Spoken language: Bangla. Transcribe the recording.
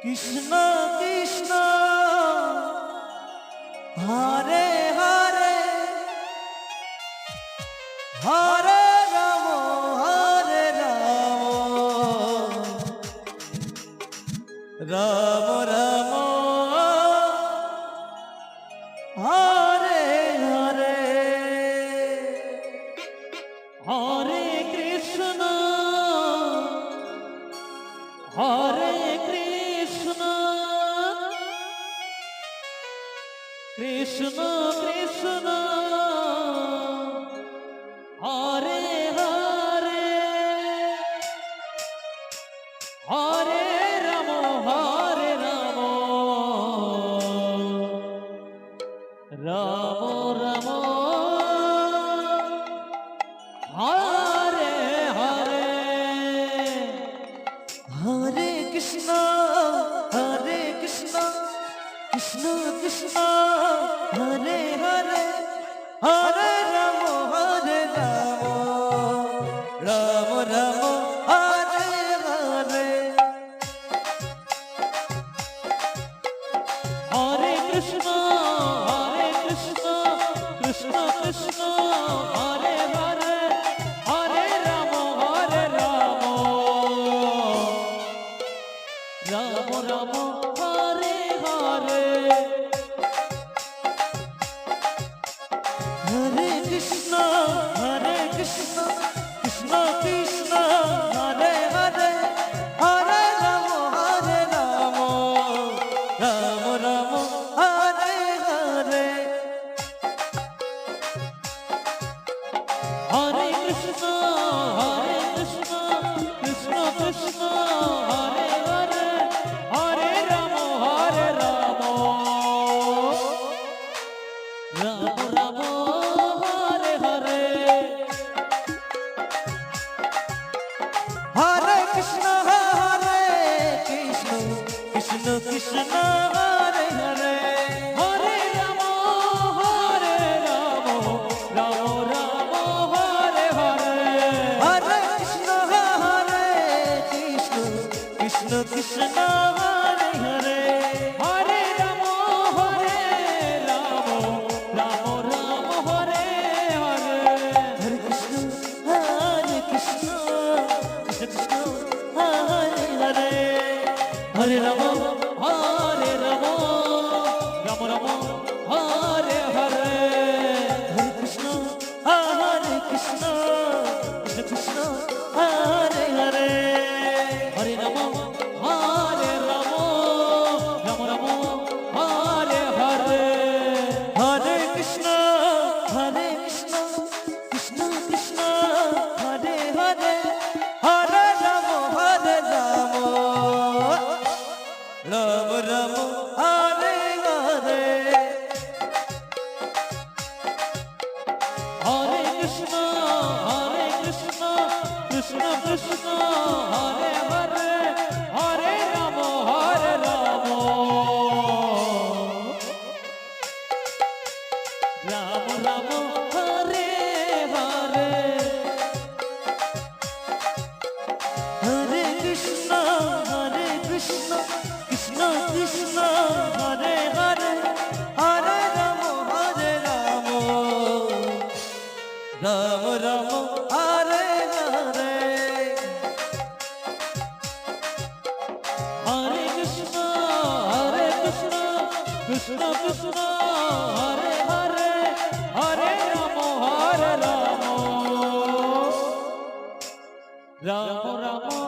কৃষ্ণ কৃষ্ণ হরে হরে হরে রাম রাম রাম হরে হরে হরে কৃষ্ণ হরে কৃষ্ণ কৃষ্ণ কৃষ্ণ হরে হরে হরে রাম রাম রাম হরে হরে হরে কৃষ্ণ কৃষ্ণ কৃষ্ণ হরে হরে হরে রাম রাম রাম হরে হরে হরে কৃষ্ণ কৃষ্ণ কৃষ্ণ হরে হরে হরে রাম রাম রাম হরে হরে হরে কৃষ্ণ কৃষ্ণ কৃষ্ণ হরে হরে হরে রাম রাম রাম হরে হরে হরে কৃষ্ণ কৃষ্ণ কৃষ্ণ হরে হরে হরে রাম রাম রাম হরে হরে হরে কৃষ্ণ কৃষ্ণ কৃষ্ণ হরে হরে হরে রাম রাম রাম হরে হরে হরে কৃষ্ণ কৃষ্ণ কৃষ্ণ হরে হরে হরে রাম রাম রাম হরে হরে হরে কৃষ্ণ কৃষ্ণ কৃষ্ণ হরে হরে হরে রাম রাম রাম হরে হরে হরে কৃষ্ণ কৃষ্ণ কৃষ্ণ হরে হরে হরে রাম রাম রাম হরে হরে হরে কৃষ্ণ কৃষ্ণ কৃষ্ণ হরে হরে হরে রাম রাম রাম হরে হরে হরে কৃষ্ণ কৃষ্ণ কৃষ্ণ হরে হরে হরে রাম রাম রাম হরে হরে হরে কৃষ্ণ কৃষ্ণ কৃষ্ণ হরে হরে হরে রাম রাম রাম হরে হরে হরে কৃষ্ণ কৃষ্ণ কৃষ্ণ হরে হরে হরে রাম রাম রাম